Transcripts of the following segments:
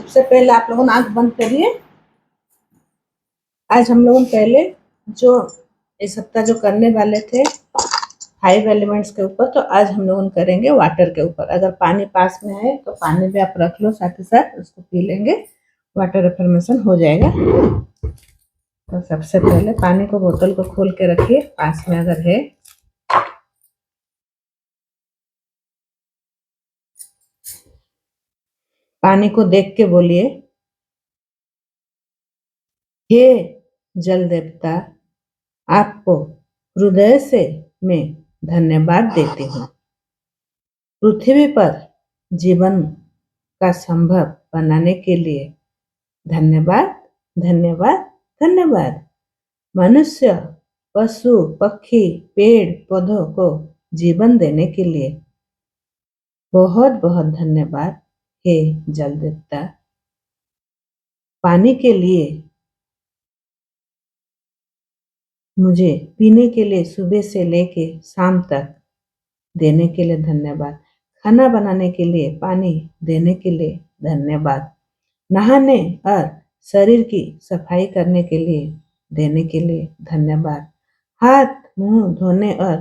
सबसे पहले आप लोगों ने आंख बंद करिए। आज हम लोगों ने पहले जो इस सप्ताह जो करने वाले थे 5 एलिमेंट्स के ऊपर, तो आज हम लोग करेंगे वाटर के ऊपर। अगर पानी पास में है तो पानी भी आप रख लो, साथ ही साथ उसको पी लेंगे, वाटर एफर्मेशन हो जाएगा। तो सबसे पहले पानी को, बोतल को खोल के रखिए पास में अगर है। पानी को देख के बोलिए, हे जल देवता, आपको हृदय से मैं धन्यवाद देती हूँ। पृथ्वी पर जीवन का संभव बनाने के लिए धन्यवाद, धन्यवाद, धन्यवाद। मनुष्य, पशु, पक्षी, पेड़ पौधों को जीवन देने के लिए बहुत बहुत धन्यवाद हे जल देवता। पानी के लिए, मुझे पीने के लिए सुबह से लेके शाम तक देने के लिए धन्यवाद। खाना बनाने के लिए पानी देने के लिए धन्यवाद। नहाने और शरीर की सफाई करने के लिए देने के लिए धन्यवाद। हाथ मुंह धोने और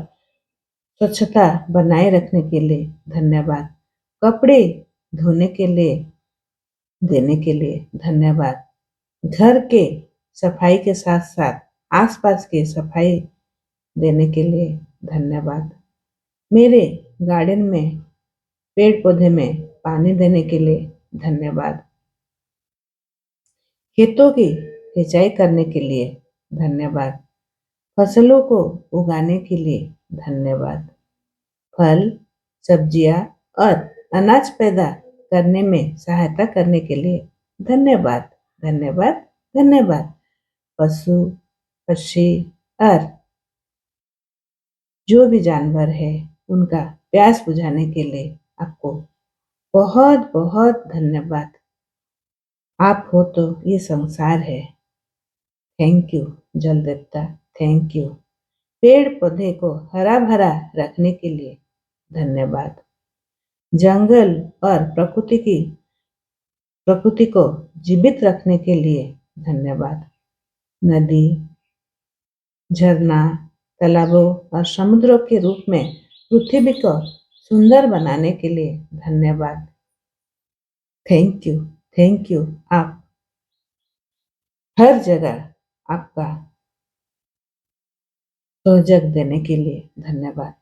स्वच्छता बनाए रखने के लिए धन्यवाद। कपड़े धोने के लिए देने के लिए धन्यवाद। घर के सफाई के साथ साथ आसपास की सफाई देने के लिए धन्यवाद। मेरे गार्डन में पेड़ पौधे में पानी देने के लिए धन्यवाद। खेतों की सिंचाई करने के लिए धन्यवाद। फसलों को उगाने के लिए धन्यवाद। फल, सब्जियां और अनाज पैदा करने में सहायता करने के लिए धन्यवाद, धन्यवाद, धन्यवाद। पशु, पक्षी और जो भी जानवर है उनका प्यास बुझाने के लिए आपको बहुत बहुत धन्यवाद। आप हो तो ये संसार है। थैंक यू जल देवता, थैंक यू। पेड़ पौधे को हरा भरा रखने के लिए धन्यवाद। जंगल और प्रकृति को जीवित रखने के लिए धन्यवाद। नदी, झरना, तालाबों और समुद्रों के रूप में पृथ्वी को सुंदर बनाने के लिए धन्यवाद। Thank you, thank you. आप हर जगह आपका सहयोग देने के लिए धन्यवाद।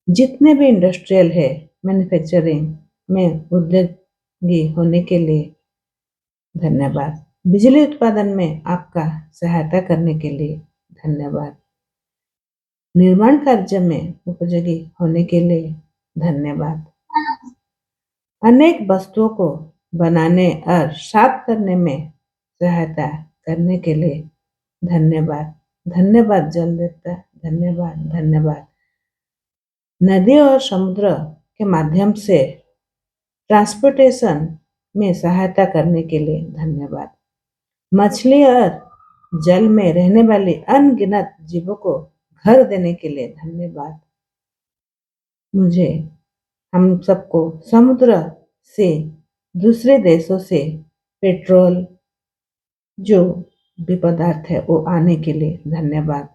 जितने भी इंडस्ट्रियल है, मैन्युफैक्चरिंग में उद्योगी होने के लिए धन्यवाद। बिजली उत्पादन में आपका सहायता करने के लिए धन्यवाद। निर्माण कार्य में उपयोगी होने के लिए धन्यवाद। अनेक वस्तुओं को बनाने और साफ करने में सहायता करने के लिए धन्यवाद। धन्यवाद जल देवता, धन्यवाद, धन्यवाद। नदी और समुद्र के माध्यम से ट्रांसपोर्टेशन में सहायता करने के लिए धन्यवाद। मछली और जल में रहने वाले अनगिनत जीवों को घर देने के लिए धन्यवाद। मुझे, हम सबको समुद्र से, दूसरे देशों से पेट्रोल जो भी पदार्थ है वो आने के लिए धन्यवाद।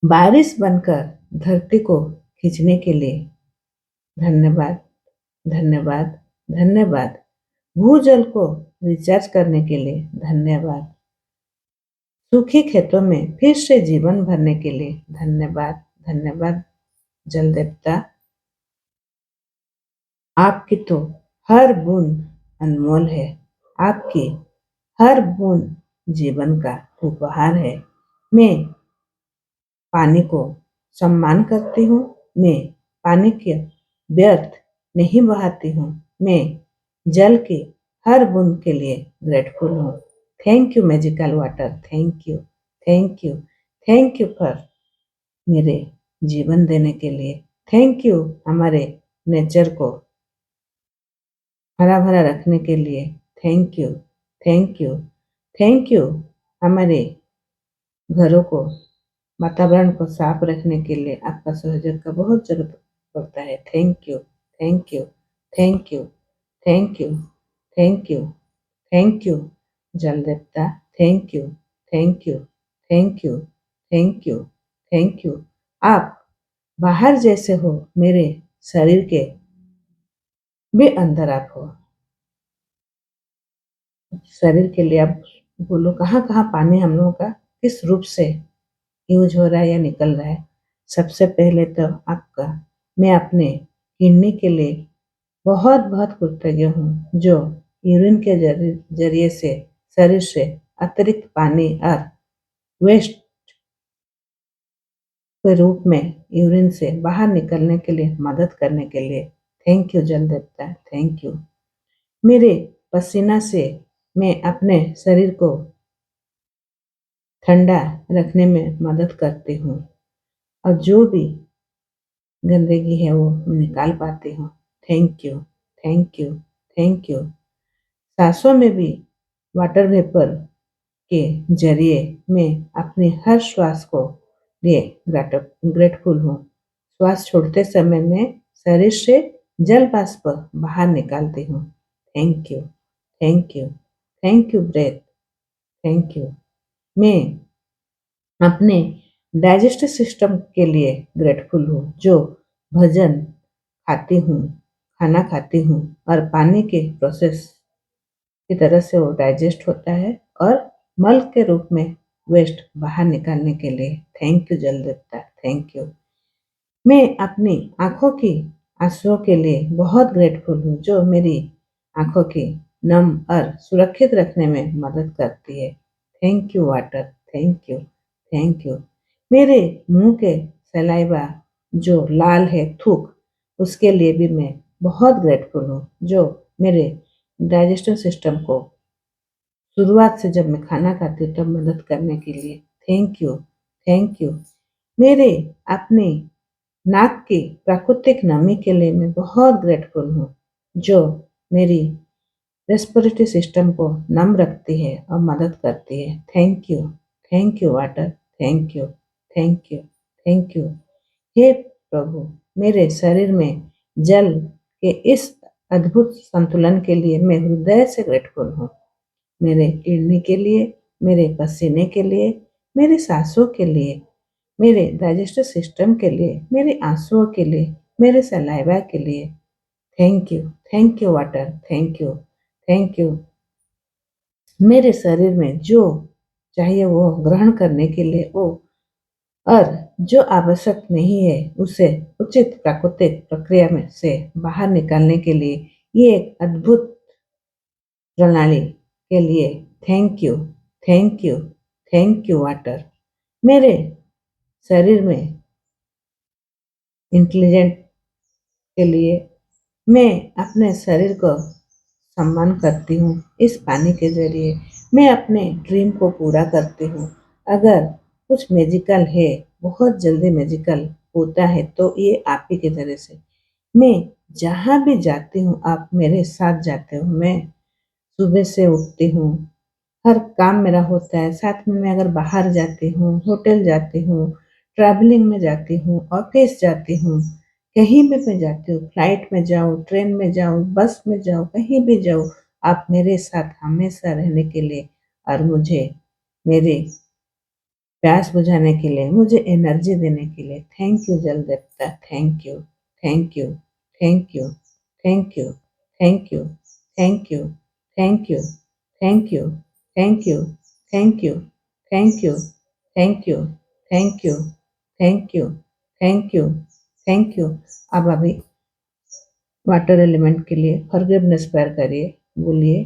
बारिश बनकर धरती को खींचने के लिए धन्यवाद, धन्यवाद, धन्यवाद। भूजल को रिचार्ज करने के लिए धन्यवाद। सूखे खेतों में फिर से जीवन भरने के लिए धन्यवाद, धन्यवाद जल देवता। आपकी तो हर बूंद अनमोल है। आपकी हर बूंद जीवन का उपहार है। मैं पानी को सम्मान करती हूँ। मैं पानी के व्यर्थ नहीं बहाती हूँ। मैं जल की हर बूंद के लिए ग्रेटफुल हूँ। Thank you magical water, thank you, thank you, thank you for मेरे जीवन देने के लिए। थैंक यू हमारे नेचर को हरा भरा रखने के लिए। Thank you, thank you, thank you हमारे घरों को, वातावरण को साफ रखने के लिए आपका सहयोग का बहुत जरूरत पड़ता है। Thank you, thank you, thank you, thank you, thank you, thank you जल देवता, thank you, thank you, thank you, thank you, thank you. आप बाहर जैसे हो, मेरे शरीर के भी अंदर आप हो। शरीर के लिए आप बोलो कहाँ-कहाँ पानी हम लोगों का किस रूप से यूज़ हो रहा है या निकल रहा है। सबसे पहले तो आपका मैं अपने किडनी के लिए बहुत-बहुत कृतज्ञ हूँ, जो यूरिन के ज़रिए से शरीर से अतिरिक्त पानी और वेस्ट के रूप में यूरिन से बाहर निकलने के लिए मदद करने के लिए थैंक यू जल देवता, थैंक यू। मेरे पसीना से मैं अपने शरीर को ठंडा रखने में मदद करती हूँ और जो भी गंदगी है वो मैं निकाल पाती हूँ। Thank you, thank you, thank you. सांसों में भी वाटर वेपर के ज़रिए मैं अपने हर श्वास को लिए ग्रेटफुल हूँ। श्वास छोड़ते समय मैं शरीर से जल वाष्प बाहर निकालती हूँ। Thank you, thank you, thank you breath, thank you. मैं अपने डाइजेस्टिव सिस्टम के लिए ग्रेटफुल हूँ, जो भोजन खाती हूँ, खाना खाती हूँ और पानी के प्रोसेस की तरह से वो डाइजेस्ट होता है और मल के रूप में वेस्ट बाहर निकालने के लिए थैंक यू जल देवता, थैंक यू। मैं अपनी आँखों की आँसुओं के लिए बहुत ग्रेटफुल हूँ, जो मेरी आँखों की नम और सुरक्षित रखने में मदद करती है। Thank you water, thank you, thank you. मेरे मुँह के सलाइवा जो लाल है थूक, उसके लिए भी मैं बहुत ग्रेटफुल हूँ, जो मेरे डाइजेस्टिव सिस्टम को शुरुआत से जब मैं खाना खाती हूँ तब मदद करने के लिए थैंक यू, थैंक यू। मेरे अपने नाक की प्राकृतिक नमी के लिए मैं बहुत ग्रेटफुल हूँ, जो मेरी रेस्पिरेटरी सिस्टम को नम रखती है और मदद करती है। Thank you water, thank you, thank you, thank you. हे प्रभु, मेरे शरीर में जल के इस अद्भुत संतुलन के लिए मैं हृदय से ग्रेटफुल हूँ। मेरे किडनी के लिए, मेरे पसीने के लिए, मेरी सांसों के लिए, मेरे डाइजेस्टिव सिस्टम के लिए, मेरे आँसुओं के लिए, मेरे सलाइवा के लिए thank you water, thank you, thank you. मेरे शरीर में जो चाहिए वो ग्रहण करने के लिए वो और जो आवश्यक नहीं है उसे उचित प्राकृतिक प्रक्रिया में से बाहर निकालने के लिए ये एक अद्भुत प्रणाली के लिए thank you, thank you, thank you water. मेरे शरीर में इंटेलिजेंट के लिए मैं अपने शरीर को सम्मान करती हूँ इस पानी के ज़रिए मैं अपने ड्रीम को पूरा करती हूँ। अगर कुछ मैजिकल है, बहुत जल्दी मैजिकल होता है तो ये आप ही के ज़रिए से। मैं जहाँ भी जाती हूँ आप मेरे साथ जाते हो। मैं सुबह से उठती हूँ, हर काम मेरा होता है, साथ में मैं अगर बाहर जाती हूँ, होटल जाती हूँ, ट्रैवलिंग में जाती हूँ, ऑफ़िस जाती हूँ, कहीं भी मैं जाती हूँ, फ्लाइट में जाऊँ, ट्रेन में जाऊँ, बस में जाऊँ, कहीं भी जाऊँ, आप मेरे साथ हमेशा रहने के लिए और मुझे मेरे प्यास बुझाने के लिए, मुझे एनर्जी देने के लिए थैंक यू जल देवता, thank you, thank you, thank you, thank you, thank you, thank you, thank you, thank you, thank you, thank you, thank you, thank you, thank you, thank you, thank you, thank you. अब अभी water element के लिए forgiveness prayer करिए, बोलिए,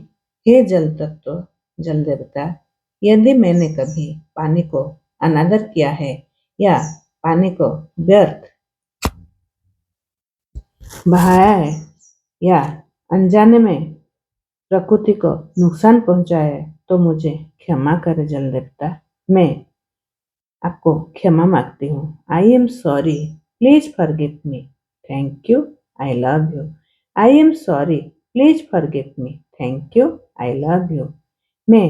हे जल तत्व, जल देवता, यदि मैंने कभी पानी को अनादर किया है या पानी को व्यर्थ बहाया है या अनजाने में प्रकृति को नुकसान पहुंचाया है, तो मुझे क्षमा करें जल देवता। मैं आपको क्षमा मांगती हूँ। I am sorry, please forgive me. Thank you, I love you. I am sorry, please forgive me. Thank you, I love you. मैं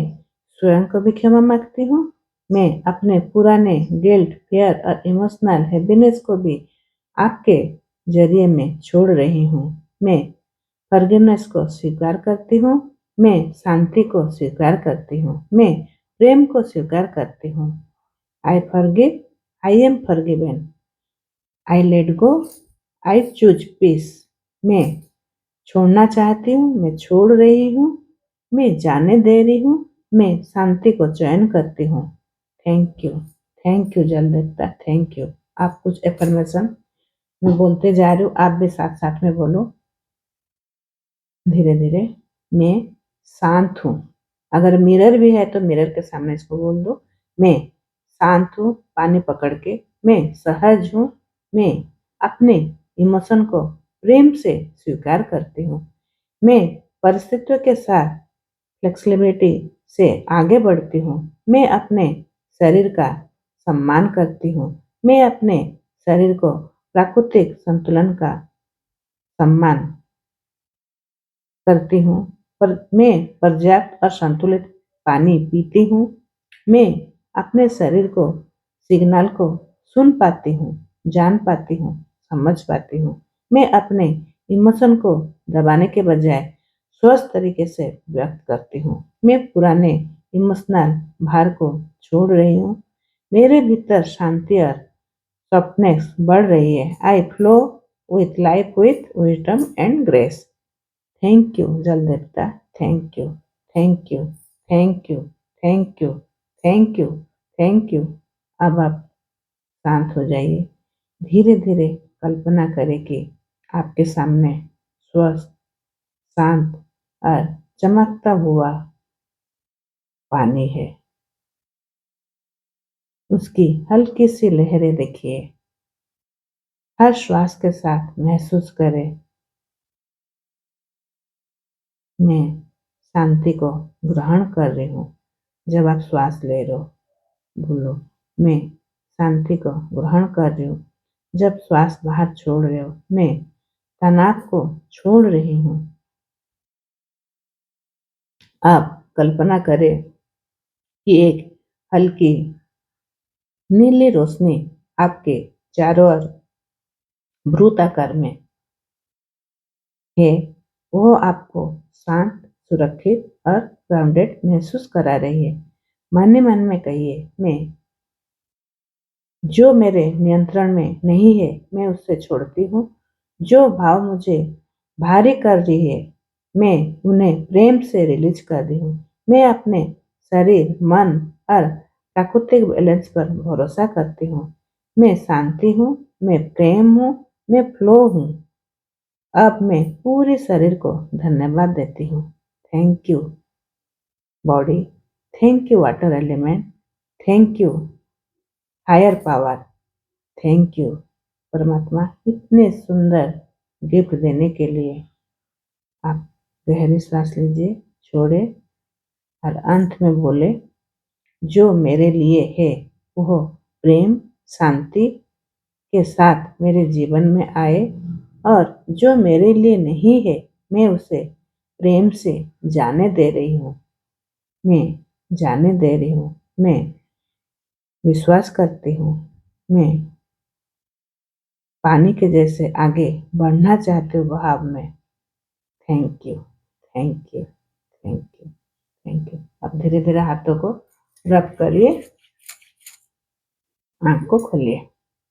स्वयं को भी क्षमा मांगती हूँ। मैं अपने पुराने गिल्ट, फियर और इमोशनल हैप्पीनेस को भी आपके जरिए में छोड़ रही हूँ। मैं फॉरगिवनेस को स्वीकार करती हूँ मैं शांति को स्वीकार करती हूँ। मैं प्रेम को स्वीकार करती हूँ। I forgive, I am forgiven. I let go, I choose peace. मैं छोड़ना चाहती हूँ, मैं छोड़ रही हूँ। मैं जाने दे रही हूँ, मैं शांति को चयन करती हूँ। थैंक यू जल देवता, थैंक यू। आप कुछ एफर्मेशन मैं बोलते जा रही हूँ, आप भी साथ साथ में बोलो धीरे धीरे। मैं शांत हूँ। अगर मिरर भी है तो मिरर के सामने इसको बोल दो। मैं शांत हूँ पानी पकड़ के। मैं सहज हूँ। मैं अपने इमोशन को प्रेम से स्वीकार करती हूँ। मैं परिस्थितियों के साथ फ्लेक्सिबिलिटी से आगे बढ़ती हूँ। मैं अपने शरीर का सम्मान करती हूँ। मैं अपने शरीर को प्राकृतिक संतुलन का सम्मान करती हूँ। पर मैं पर्याप्त और संतुलित पानी पीती हूँ। मैं अपने शरीर को सिग्नल को सुन पाती हूँ, जान पाती हूँ, समझ पाती हूँ। मैं अपने इमोशन को दबाने के बजाय स्वस्थ तरीके से व्यक्त करती हूँ। मैं पुराने इमोशनल भार को छोड़ रही हूँ। मेरे भीतर शांति और सॉफ्टनेस बढ़ रही है। आई flow with life with wisdom and grace. Thank you जल देवता, thank you, thank you, thank you, thank you, thank you, thank you. अब आप शांत हो जाइए। धीरे धीरे कल्पना करें कि आपके सामने स्वस्थ, शांत और चमकता हुआ पानी है। उसकी हल्की सी लहरें देखिए। हर श्वास के साथ महसूस करें, मैं शांति को ग्रहण कर रही हूँ। जब आप श्वास ले रहे हो बोलो, मैं शांति को ग्रहण कर रही हूँ। जब श्वास बाहर छोड़ रहे हो, मैं तनाव को छोड़ रही हूँ। आप कल्पना करें कि एक हल्की नीली रोशनी आपके चारों ओर वृत्ताकार में है। वो आपको शांत, सुरक्षित और ग्राउंडेड महसूस करा रही है। मन ही मन में कहिए, मैं जो मेरे नियंत्रण में नहीं है, मैं उससे छोड़ती हूँ। जो भाव मुझे भारी कर रही है, मैं उन्हें प्रेम से रिलीज कर रही हूँ। मैं अपने शरीर, मन और प्राकृतिक बैलेंस पर भरोसा करती हूँ। मैं शांति हूँ, मैं प्रेम हूँ, मैं फ्लो हूँ। अब मैं पूरे शरीर को धन्यवाद देती हूँ। Thank you body, thank you water element, thank you hire power, thank you परमात्मा इतने सुंदर गिफ्ट देने के लिए। आप गहरी सांस लीजिए, छोड़े और अंत में बोले, जो मेरे लिए है वह प्रेम, शांति के साथ मेरे जीवन में आए, और जो मेरे लिए नहीं है, मैं उसे प्रेम से जाने दे रही हूँ। मैं जाने दे रही हूँ। मैं विश्वास करती हूँ। मैं पानी के जैसे आगे बढ़ना चाहती हूँ बहाव में। Thank you, thank you, thank you, thank you. अब धीरे धीरे हाथों को रब करिए, आँख को खोलिए।